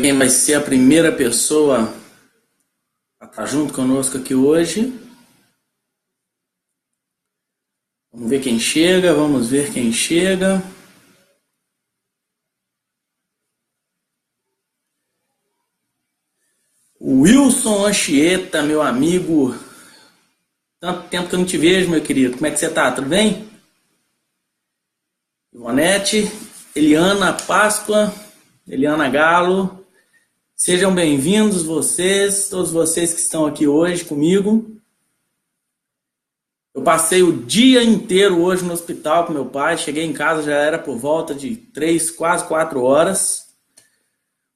quem vai ser a primeira pessoa a estar junto conosco aqui hoje. Vamos ver quem chega, vamos ver quem chega. Wilson Anchieta, meu amigo. Tanto tempo que eu não te vejo, meu querido. Como é que você tá? Tudo bem? Ivonete, Eliana Páscoa, Eliana Galo. Sejam bem-vindos vocês, todos vocês que estão aqui hoje comigo. Eu passei o dia inteiro hoje no hospital com meu pai. Cheguei em casa, já era por volta de 3, quase 4 horas.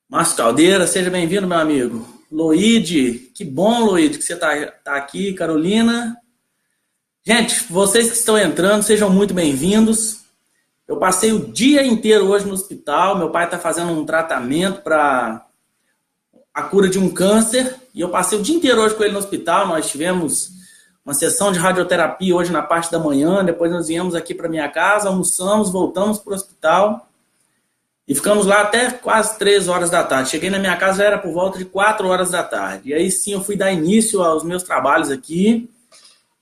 Márcio Caldeira, seja bem-vindo, meu amigo. Loide, que bom, Loide, que você tá aqui. Carolina. Gente, vocês que estão entrando, sejam muito bem-vindos. Eu passei o dia inteiro hoje no hospital. Meu pai está fazendo um tratamento para a cura de um câncer. E eu passei o dia inteiro hoje com ele no hospital. Nós tivemos uma sessão de radioterapia hoje na parte da manhã. Depois nós viemos aqui para minha casa, almoçamos, voltamos para o hospital. E ficamos lá até quase 3 horas da tarde. Cheguei na minha casa, já era por volta de 4 horas da tarde. E aí sim eu fui dar início aos meus trabalhos aqui.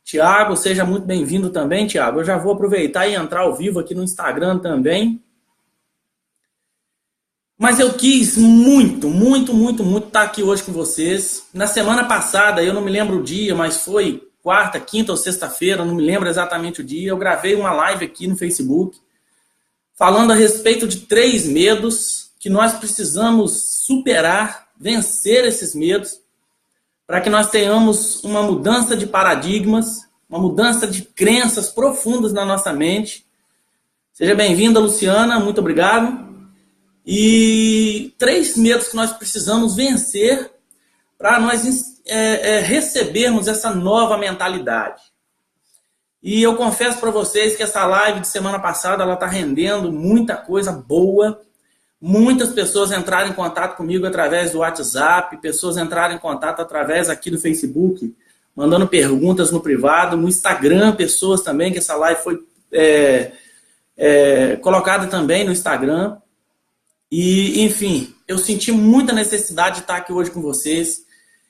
Tiago, seja muito bem-vindo também, Tiago. Eu já vou aproveitar e entrar ao vivo aqui no Instagram também. Mas eu quis muito estar aqui hoje com vocês. Na semana passada, eu não me lembro o dia, mas foi quarta, quinta ou sexta-feira, não me lembro exatamente o dia. Eu gravei uma live aqui no Facebook, falando a respeito de 3 medos que nós precisamos superar, vencer esses medos, para que nós tenhamos uma mudança de paradigmas, uma mudança de crenças profundas na nossa mente. Seja bem-vinda, Luciana, muito obrigado. E 3 medos que nós precisamos vencer para nós recebermos essa nova mentalidade. E eu confesso para vocês que essa live de semana passada ela está rendendo muita coisa boa. Muitas pessoas entraram em contato comigo através do WhatsApp, pessoas entraram em contato através aqui do Facebook, mandando perguntas no privado, no Instagram, pessoas também, que essa live foi colocada também no Instagram. E, enfim, eu senti muita necessidade de estar aqui hoje com vocês.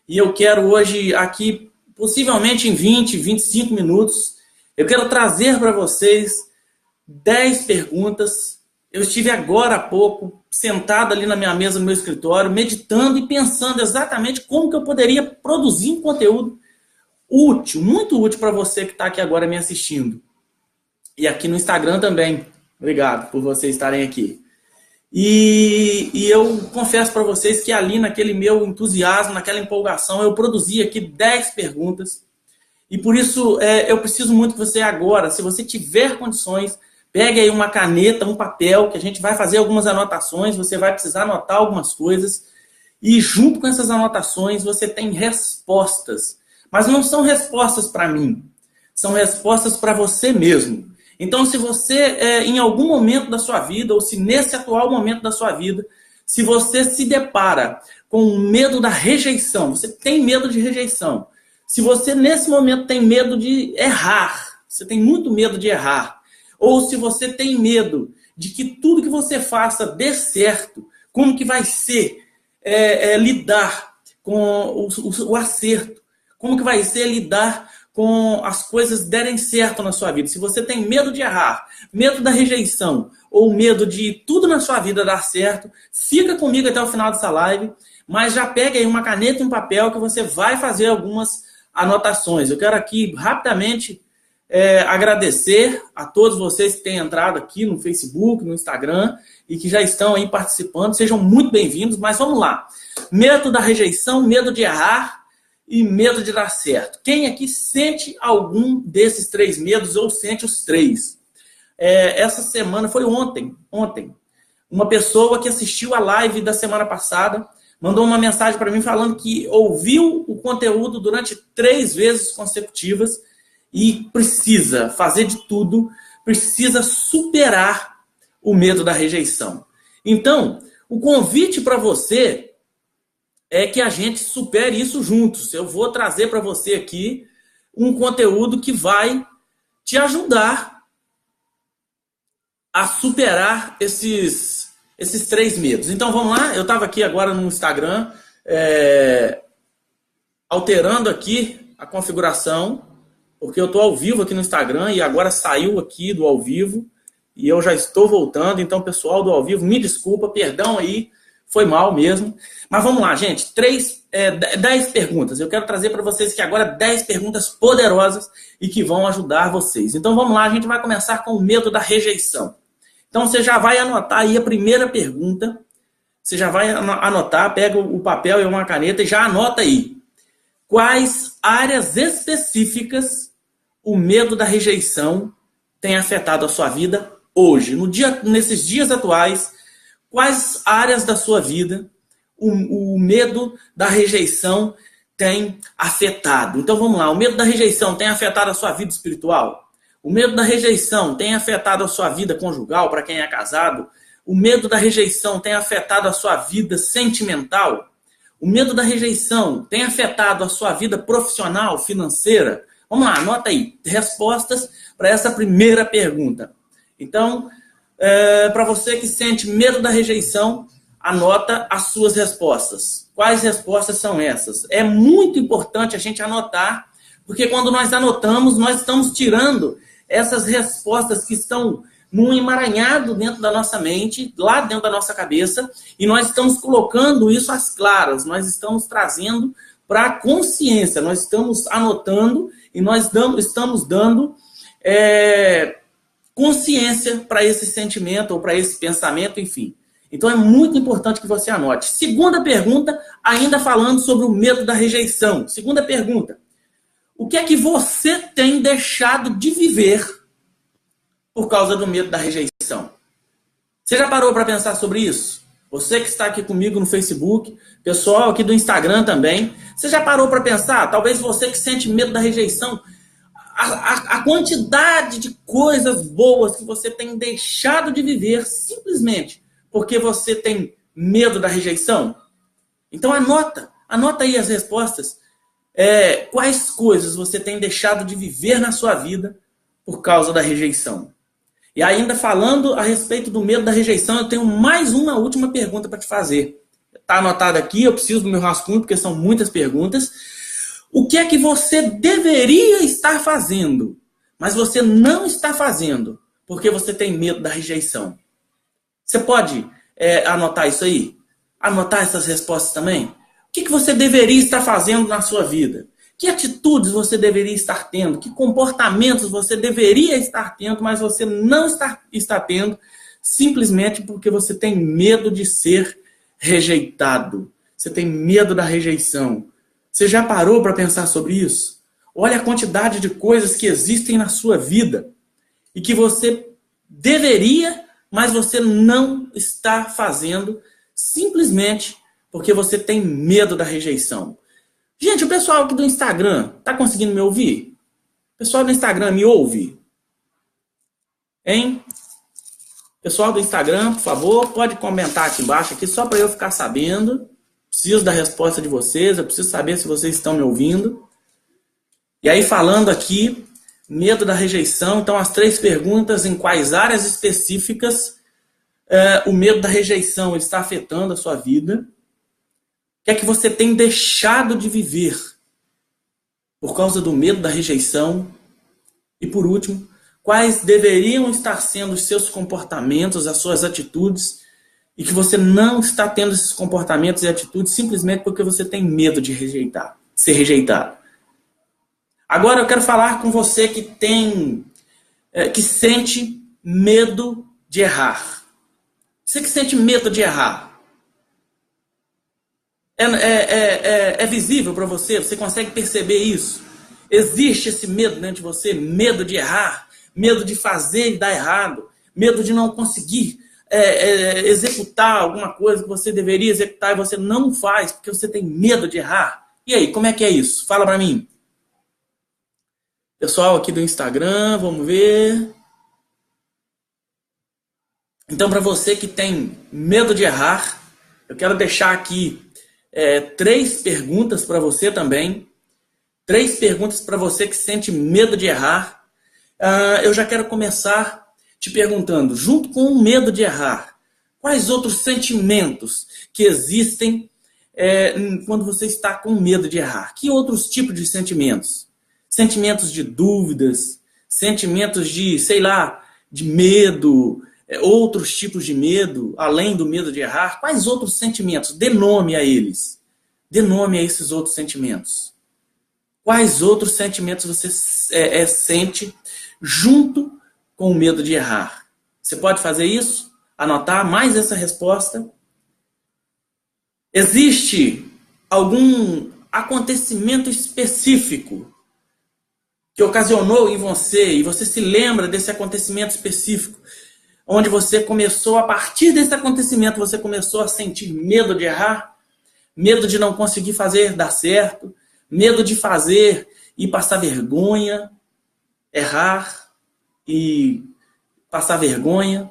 E eu quero hoje aqui, possivelmente em 20, 25 minutos, eu quero trazer para vocês 10 perguntas. Eu estive agora há pouco, sentado ali na minha mesa, no meu escritório, meditando e pensando exatamente como que eu poderia produzir um conteúdo útil, muito útil para você que está aqui agora me assistindo. E aqui no Instagram também. Obrigado por vocês estarem aqui. E eu confesso para vocês que ali naquele meu entusiasmo, naquela empolgação, eu produzi aqui 10 perguntas. E por isso eu preciso muito que você agora, se você tiver condições, pegue aí uma caneta, um papel, que a gente vai fazer algumas anotações, você vai precisar anotar algumas coisas. E junto com essas anotações você tem respostas. Mas não são respostas para mim, são respostas para você mesmo. Então, se você, em algum momento da sua vida, ou se nesse atual momento da sua vida, se você se depara com o medo da rejeição, você tem medo de rejeição, se você nesse momento tem medo de errar, você tem muito medo de errar, ou se você tem medo de que tudo que você faça dê certo, como que vai ser lidar com o acerto, como que vai ser lidar com as coisas derem certo na sua vida. Se você tem medo de errar, medo da rejeição, ou medo de tudo na sua vida dar certo, fica comigo até o final dessa live, mas já pega aí uma caneta e um papel que você vai fazer algumas anotações. Eu quero aqui rapidamente agradecer a todos vocês que têm entrado aqui no Facebook, no Instagram, e que já estão aí participando. Sejam muito bem-vindos, mas vamos lá. Medo da rejeição, medo de errar, e medo de dar certo. Quem aqui sente algum desses 3 medos ou sente os 3? Essa semana, foi ontem, uma pessoa que assistiu a live da semana passada mandou uma mensagem para mim falando que ouviu o conteúdo durante 3 vezes consecutivas e precisa fazer de tudo, precisa superar o medo da rejeição. Então, o convite para você é que a gente supere isso juntos. Eu vou trazer para você aqui um conteúdo que vai te ajudar a superar esses Esses 3 medos. Então vamos lá, eu estava aqui agora no Instagram, alterando aqui a configuração, porque eu estou ao vivo aqui no Instagram e agora saiu aqui do ao vivo e eu já estou voltando. Então, pessoal do ao vivo, me desculpa, perdão aí, foi mal mesmo. Mas vamos lá, gente, 10 perguntas. Eu quero trazer para vocês aqui agora 10 perguntas poderosas e que vão ajudar vocês. Então vamos lá, a gente vai começar com o medo da rejeição. Então você já vai anotar aí a primeira pergunta. Você já vai anotar, pega o papel e uma caneta e já anota aí. Quais áreas específicas o medo da rejeição tem afetado a sua vida hoje? Nesses dias atuais, quais áreas da sua vida o medo da rejeição tem afetado? Então vamos lá, o medo da rejeição tem afetado a sua vida espiritual? O medo da rejeição tem afetado a sua vida conjugal, para quem é casado? O medo da rejeição tem afetado a sua vida sentimental? O medo da rejeição tem afetado a sua vida profissional, financeira? Vamos lá, anota aí. Respostas para essa primeira pergunta. Então, para você que sente medo da rejeição, anota as suas respostas. Quais respostas são essas? É muito importante a gente anotar, porque quando nós anotamos, nós estamos tirando essas respostas que estão num emaranhado dentro da nossa mente, lá dentro da nossa cabeça, e nós estamos colocando isso às claras, nós estamos trazendo para a consciência, nós estamos anotando e nós estamos dando consciência para esse sentimento ou para esse pensamento, enfim. Então é muito importante que você anote. Segunda pergunta, ainda falando sobre o medo da rejeição. Segunda pergunta. O que é que você tem deixado de viver por causa do medo da rejeição? Você já parou para pensar sobre isso? Você que está aqui comigo no Facebook, pessoal aqui do Instagram também, você já parou para pensar? Talvez você que sente medo da rejeição, a quantidade de coisas boas que você tem deixado de viver simplesmente porque você tem medo da rejeição? Então anota aí as respostas. Quais coisas você tem deixado de viver na sua vida por causa da rejeição? E ainda falando a respeito do medo da rejeição, eu tenho mais uma última pergunta para te fazer. Está anotado aqui, eu preciso do meu rascunho, porque são muitas perguntas. O que é que você deveria estar fazendo, mas você não está fazendo, porque você tem medo da rejeição? Você pode anotar isso aí? Anotar essas respostas também? O que você deveria estar fazendo na sua vida? Que atitudes você deveria estar tendo? Que comportamentos você deveria estar tendo, mas você não está tendo, simplesmente porque você tem medo de ser rejeitado. Você tem medo da rejeição. Você já parou para pensar sobre isso? Olha a quantidade de coisas que existem na sua vida e que você deveria, mas você não está fazendo, simplesmente porque você tem medo da rejeição. Gente, o pessoal aqui do Instagram, tá conseguindo me ouvir? O pessoal do Instagram me ouve? Hein? Pessoal do Instagram, por favor, pode comentar aqui embaixo, aqui, só para eu ficar sabendo. Preciso da resposta de vocês, eu preciso saber se vocês estão me ouvindo. E aí, falando aqui, medo da rejeição, então as 3 perguntas, em quais áreas específicas o medo da rejeição está afetando a sua vida? O que é que você tem deixado de viver por causa do medo da rejeição? E por último, quais deveriam estar sendo os seus comportamentos, as suas atitudes, e que você não está tendo esses comportamentos e atitudes simplesmente porque você tem medo de ser rejeitado? Agora eu quero falar com você que sente medo de errar. Você que sente medo de errar. É visível para você? Você consegue perceber isso? Existe esse medo dentro de você? Medo de errar, medo de fazer e dar errado, medo de não conseguir executar alguma coisa que você deveria executar e você não faz porque você tem medo de errar. E aí, como é que é isso? Fala para mim. Pessoal aqui do Instagram, vamos ver. Então, para você que tem medo de errar, eu quero deixar aqui 3 perguntas para você também. 3 perguntas para você que sente medo de errar. Eu já quero começar te perguntando, junto com o medo de errar, Quais outros sentimentos que existem quando você está com medo de errar? Que outros tipos de sentimentos? Sentimentos de dúvidas, sentimentos de, sei lá, de medo, outros tipos de medo, além do medo de errar. Quais outros sentimentos? Dê nome a eles. Dê nome a esses outros sentimentos. Quais outros sentimentos você sente junto com o medo de errar? Você pode fazer isso? Anotar mais essa resposta? Existe algum acontecimento específico que ocasionou em você, e você se lembra desse acontecimento específico, onde você começou, a partir desse acontecimento, você começou a sentir medo de errar, medo de não conseguir fazer dar certo, medo de fazer e passar vergonha, errar e passar vergonha?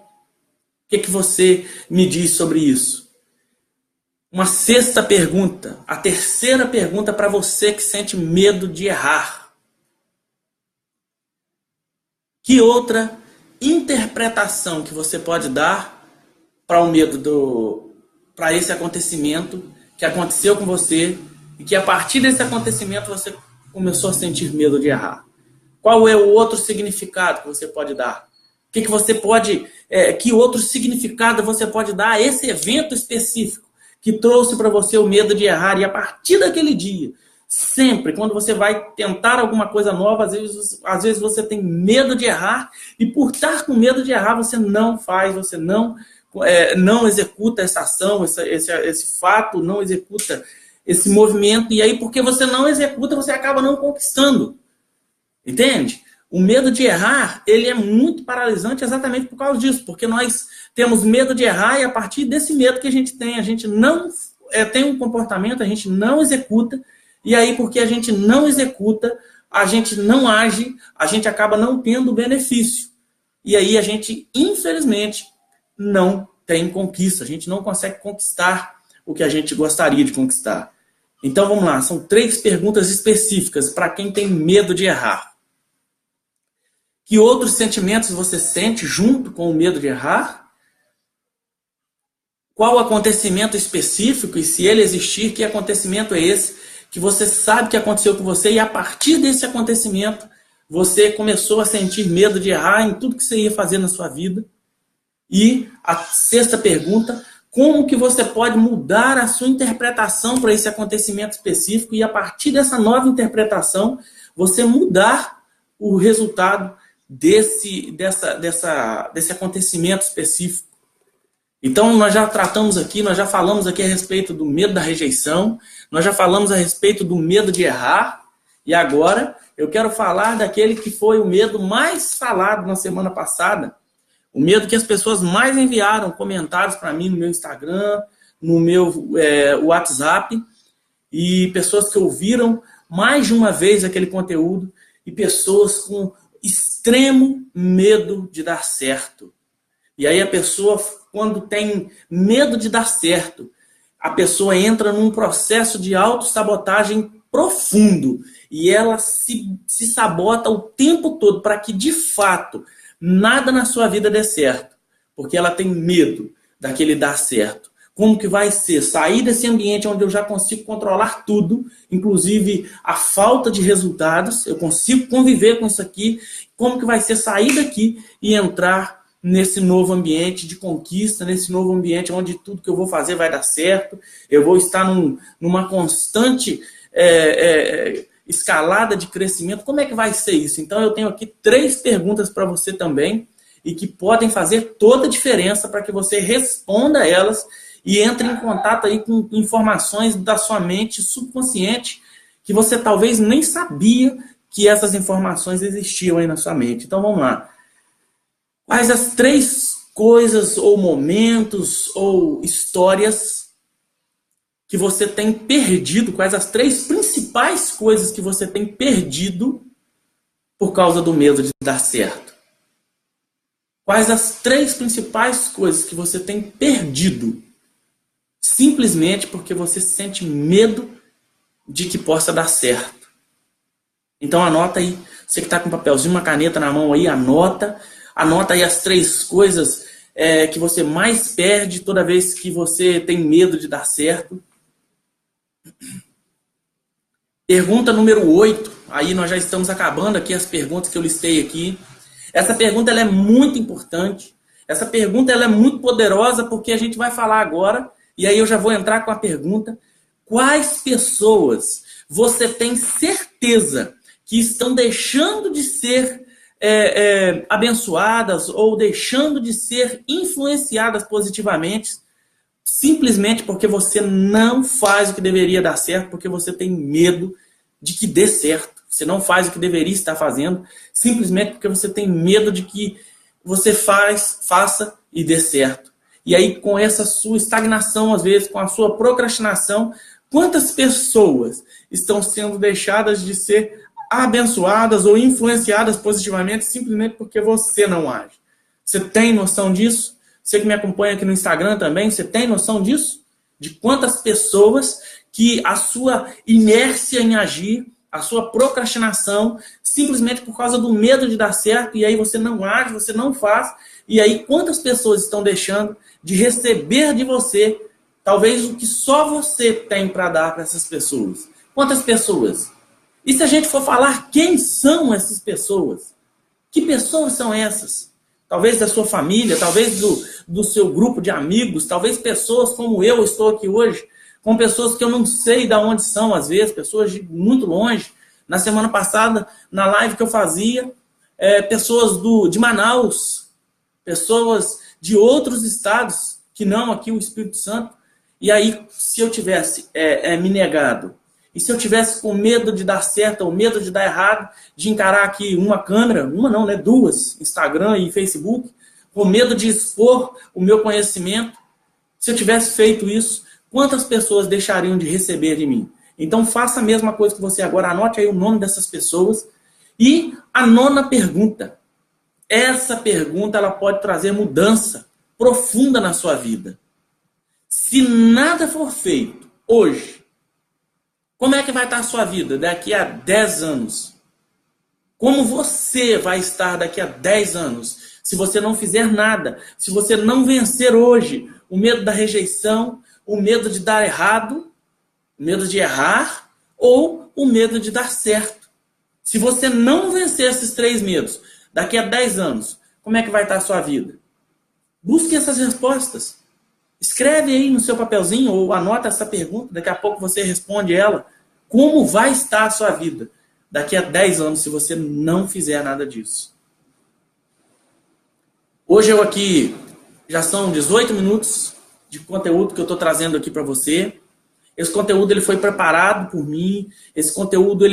O que você me diz sobre isso? Uma sexta pergunta, a terceira pergunta para você que sente medo de errar. Que outra interpretação que você pode dar para o medo para esse acontecimento que aconteceu com você e que a partir desse acontecimento você começou a sentir medo de errar? Qual é o outro significado que você pode dar? Que você pode, que outro significado você pode dar a esse evento específico que trouxe para você o medo de errar? E a partir daquele dia, sempre, quando você vai tentar alguma coisa nova, às vezes você tem medo de errar, e por estar com medo de errar, você não faz, você não executa essa ação, esse fato, não executa esse movimento, e aí porque você não executa, você acaba não conquistando. Entende? O medo de errar, ele é muito paralisante exatamente por causa disso, porque nós temos medo de errar e a partir desse medo que a gente não tem um comportamento, a gente não executa, e aí porque a gente não executa, a gente não age, a gente acaba não tendo benefício. E aí a gente, infelizmente, não tem conquista, a gente não consegue conquistar o que a gente gostaria de conquistar. Então vamos lá, são 3 perguntas específicas para quem tem medo de errar. Que outros sentimentos você sente junto com o medo de errar? Qual acontecimento específico, e se ele existir, que acontecimento é esse que você sabe que aconteceu com você e a partir desse acontecimento você começou a sentir medo de errar em tudo que você ia fazer na sua vida? E a sexta pergunta, como que você pode mudar a sua interpretação para esse acontecimento específico e a partir dessa nova interpretação você mudar o resultado desse acontecimento específico? Então, nós já tratamos aqui, nós já falamos aqui a respeito do medo da rejeição, nós já falamos a respeito do medo de errar, e agora eu quero falar daquele que foi o medo mais falado na semana passada, o medo que as pessoas mais enviaram comentários para mim no meu Instagram, no meu WhatsApp, e pessoas que ouviram mais de uma vez aquele conteúdo, e pessoas com extremo medo de dar certo. E aí a pessoa, quando tem medo de dar certo, a pessoa entra num processo de autossabotagem profundo e ela se sabota o tempo todo para que, de fato, nada na sua vida dê certo, porque ela tem medo daquele dar certo. Como que vai ser sair desse ambiente onde eu já consigo controlar tudo, inclusive a falta de resultados, eu consigo conviver com isso aqui, como que vai ser sair daqui e entrar nesse novo ambiente de conquista, nesse novo ambiente onde tudo que eu vou fazer vai dar certo, eu vou estar numa constante escalada de crescimento. Como é que vai ser isso? Então eu tenho aqui 3 perguntas para você também e que podem fazer toda a diferença para que você responda elas e entre em contato aí com informações da sua mente subconsciente que você talvez nem sabia que essas informações existiam aí na sua mente. Então vamos lá. Quais as 3 coisas ou momentos ou histórias que você tem perdido? Quais as 3 principais coisas que você tem perdido por causa do medo de dar certo? Quais as 3 principais coisas que você tem perdido simplesmente porque você sente medo de que possa dar certo? Então anota aí, você que está com um papelzinho, uma caneta na mão aí, anota aí as 3 coisas que você mais perde toda vez que você tem medo de dar certo? Pergunta número 8. Aí nós já estamos acabando aqui as perguntas que eu listei aqui. Essa pergunta ela é muito importante. Essa pergunta ela é muito poderosa porque a gente vai falar agora, e aí eu já vou entrar com a pergunta: quais pessoas você tem certeza que estão deixando de ser abençoadas ou deixando de ser influenciadas positivamente simplesmente porque você não faz o que deveria dar certo, porque você tem medo de que dê certo? Você não faz o que deveria estar fazendo simplesmente porque você tem medo de que você faça e dê certo. E aí, com essa sua estagnação, às vezes, com a sua procrastinação, quantas pessoas estão sendo deixadas de ser abençoadas ou influenciadas positivamente simplesmente porque você não age? Você tem noção disso? Você que me acompanha aqui no Instagram também, você tem noção disso? De quantas pessoas que a sua inércia em agir, a sua procrastinação, simplesmente por causa do medo de dar certo, e aí você não age, você não faz, e aí quantas pessoas estão deixando de receber de você, talvez o que só você tem para dar para essas pessoas? Quantas pessoas? E se a gente for falar quem são essas pessoas? Que pessoas são essas? Talvez da sua família, talvez do seu grupo de amigos, talvez pessoas como eu estou aqui hoje, com pessoas que eu não sei de onde são, às vezes, pessoas de muito longe. Na semana passada, na live que eu fazia, pessoas de Manaus, pessoas de outros estados, que não aqui o Espírito Santo. E aí, se eu tivesse me negado, e se eu tivesse com medo de dar certo ou medo de dar errado, de encarar aqui uma câmera, uma não, né, duas, Instagram e Facebook, com medo de expor o meu conhecimento, se eu tivesse feito isso, quantas pessoas deixariam de receber de mim? Então faça a mesma coisa que você agora, anote aí o nome dessas pessoas. E a 9ª pergunta. Essa pergunta ela pode trazer mudança profunda na sua vida. Se nada for feito hoje, como é que vai estar a sua vida daqui a 10 anos? Como você vai estar daqui a 10 anos? Se você não fizer nada, se você não vencer hoje o medo da rejeição, o medo de dar errado, o medo de errar ou o medo de dar certo. Se você não vencer esses 3 medos, daqui a 10 anos, como é que vai estar a sua vida? Busque essas respostas. Escreve aí no seu papelzinho ou anota essa pergunta, daqui a pouco você responde ela. Como vai estar a sua vida daqui a 10 anos se você não fizer nada disso? Hoje eu aqui, já são 18 minutos de conteúdo que eu estou trazendo aqui para você. Esse conteúdo ele foi preparado por mim. Esse conteúdo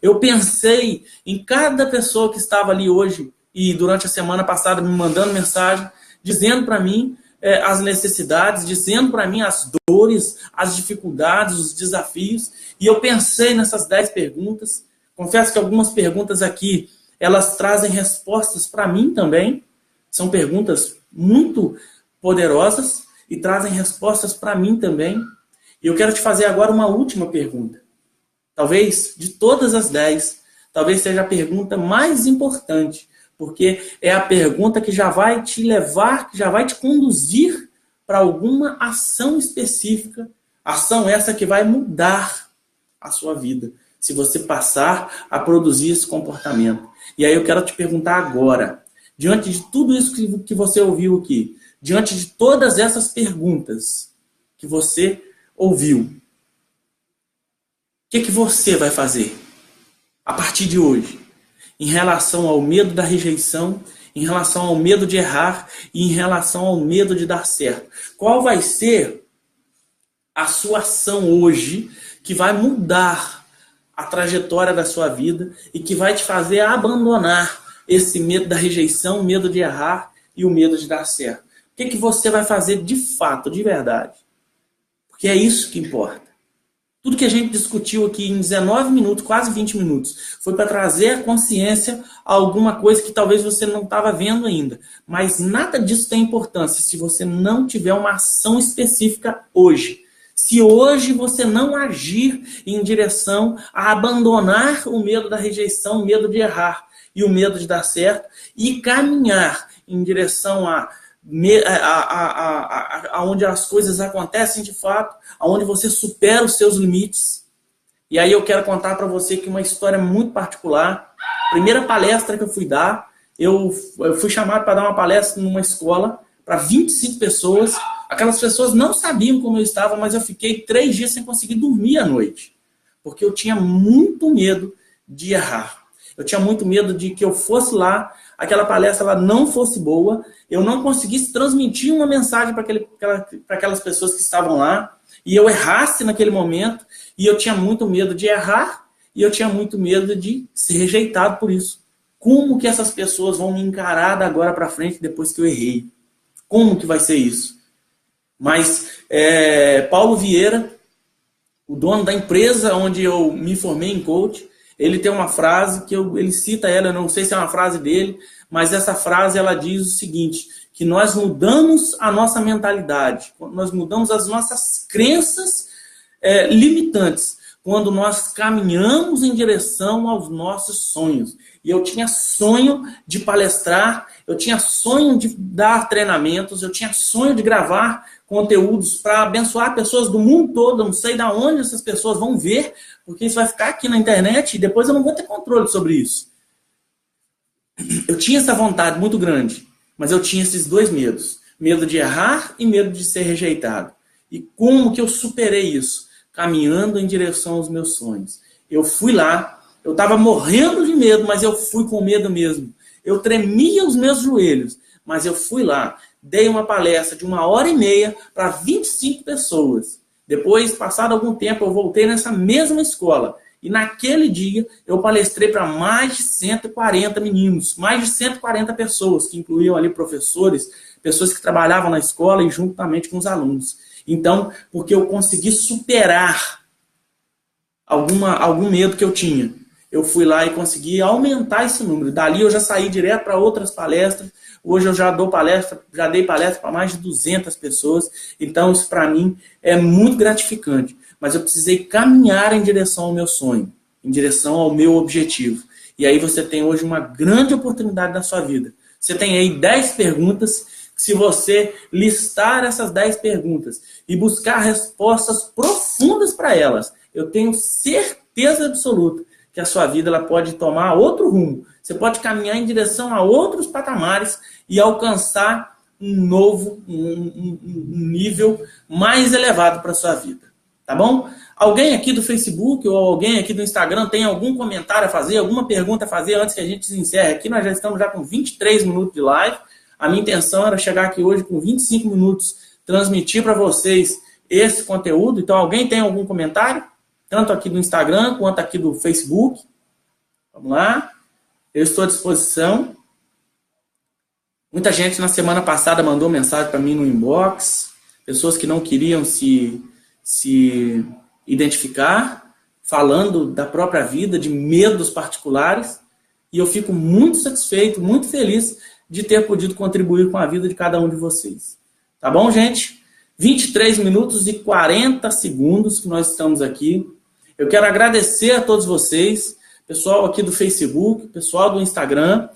eu pensei em cada pessoa que estava ali hoje e durante a semana passada me mandando mensagem, dizendo para mim as necessidades, dizendo para mim as dores, as dificuldades, os desafios. E eu pensei nessas 10 perguntas. Confesso que algumas perguntas aqui, elas trazem respostas para mim também. São perguntas muito poderosas e trazem respostas para mim também. E eu quero te fazer agora uma última pergunta. Talvez, de todas as 10, talvez seja a pergunta mais importante, porque é a pergunta que já vai te levar, que já vai te conduzir para alguma ação específica, ação essa que vai mudar a sua vida, se você passar a produzir esse comportamento. E aí eu quero te perguntar agora, diante de tudo isso que você ouviu aqui, diante de todas essas perguntas que você ouviu, o que você vai fazer a partir de hoje em relação ao medo da rejeição, em relação ao medo de errar e em relação ao medo de dar certo? Qual vai ser a sua ação hoje que vai mudar a trajetória da sua vida e que vai te fazer abandonar esse medo da rejeição, o medo de errar e o medo de dar certo? O que você vai fazer de fato, de verdade? Porque é isso que importa. Tudo que a gente discutiu aqui em 19 minutos, quase 20 minutos, foi para trazer a consciência a alguma coisa que talvez você não estava vendo ainda. Mas nada disso tem importância se você não tiver uma ação específica hoje. Se hoje você não agir em direção a abandonar o medo da rejeição, o medo de errar e o medo de dar certo, e caminhar em direção a onde as coisas acontecem de fato, onde você supera os seus limites. E aí eu quero contar para você que uma história muito particular. Primeira palestra que eu fui dar, eu fui chamado para dar uma palestra numa escola para 25 pessoas. Aquelas pessoas não sabiam como eu estava, mas eu fiquei 3 dias sem conseguir dormir à noite. Porque eu tinha muito medo de errar. Eu tinha muito medo de que eu fosse lá, aquela palestra ela não fosse boa, eu não conseguisse transmitir uma mensagem para aquelas pessoas que estavam lá, e eu errasse naquele momento, e eu tinha muito medo de errar, e eu tinha muito medo de ser rejeitado por isso. Como que essas pessoas vão me encarar da agora para frente depois que eu errei? Como que vai ser isso? Mas Paulo Vieira, o dono da empresa onde eu me formei em coach, ele tem uma frase que ele cita ela, eu não sei se é uma frase dele, mas essa frase ela diz o seguinte, que nós mudamos a nossa mentalidade, nós mudamos as nossas crenças limitantes, quando nós caminhamos em direção aos nossos sonhos. E eu tinha sonho de palestrar, eu tinha sonho de dar treinamentos, eu tinha sonho de gravar conteúdos para abençoar pessoas do mundo todo. Eu não sei de onde essas pessoas vão ver, porque isso vai ficar aqui na internet e depois eu não vou ter controle sobre isso. Eu tinha essa vontade muito grande, mas eu tinha esses 2 medos. Medo de errar e medo de ser rejeitado. E como que eu superei isso? Caminhando em direção aos meus sonhos. Eu fui lá, eu estava morrendo de medo, mas eu fui com medo mesmo. Eu tremia os meus joelhos, mas eu fui lá. Dei uma palestra de 1h30 para 25 pessoas. Depois, passado algum tempo, eu voltei nessa mesma escola. E naquele dia, eu palestrei para mais de 140 meninos, mais de 140 pessoas, que incluíam ali professores, pessoas que trabalhavam na escola e juntamente com os alunos. Então, porque eu consegui superar algum medo que eu tinha. Eu fui lá e consegui aumentar esse número. Dali eu já saí direto para outras palestras. Hoje eu já dei palestra para mais de 200 pessoas. Então isso para mim é muito gratificante. Mas eu precisei caminhar em direção ao meu sonho, em direção ao meu objetivo. E aí você tem hoje uma grande oportunidade na sua vida. Você tem aí 10 perguntas. Se você listar essas 10 perguntas e buscar respostas profundas para elas, eu tenho certeza absoluta que a sua vida ela pode tomar outro rumo. Você pode caminhar em direção a outros patamares e alcançar um nível mais elevado para a sua vida. Tá bom? Alguém aqui do Facebook ou alguém aqui do Instagram tem algum comentário a fazer, alguma pergunta a fazer antes que a gente se encerre aqui? Nós já estamos com 23 minutos de live. A minha intenção era chegar aqui hoje com 25 minutos, transmitir para vocês esse conteúdo. Então, alguém tem algum comentário? Tanto aqui do Instagram, quanto aqui do Facebook. Vamos lá. Eu estou à disposição. Muita gente na semana passada mandou mensagem para mim no inbox. Pessoas que não queriam se identificar, falando da própria vida, de medos particulares. E eu fico muito satisfeito, muito feliz de ter podido contribuir com a vida de cada um de vocês. Tá bom, gente? 23 minutos e 40 segundos que nós estamos aqui. Eu quero agradecer a todos vocês, pessoal aqui do Facebook, pessoal do Instagram.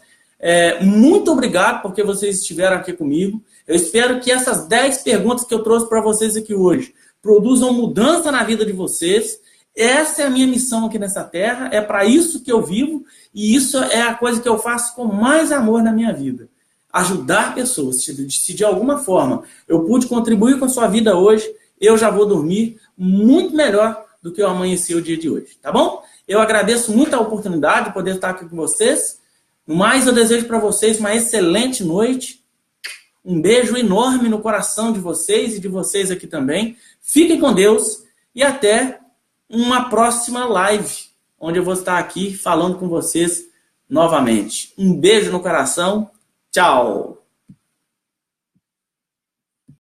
Muito obrigado porque vocês estiveram aqui comigo. Eu espero que essas 10 perguntas que eu trouxe para vocês aqui hoje produzam mudança na vida de vocês. Essa é a minha missão aqui nessa terra, é para isso que eu vivo e isso é a coisa que eu faço com mais amor na minha vida. Ajudar pessoas. Se de alguma forma eu pude contribuir com a sua vida hoje, eu já vou dormir muito melhor do que eu amanheci o dia de hoje, tá bom? Eu agradeço muito a oportunidade de poder estar aqui com vocês. No mais, eu desejo para vocês uma excelente noite. Um beijo enorme no coração de vocês e de vocês aqui também. Fiquem com Deus e até uma próxima live, onde eu vou estar aqui falando com vocês novamente. Um beijo no coração. Tchau!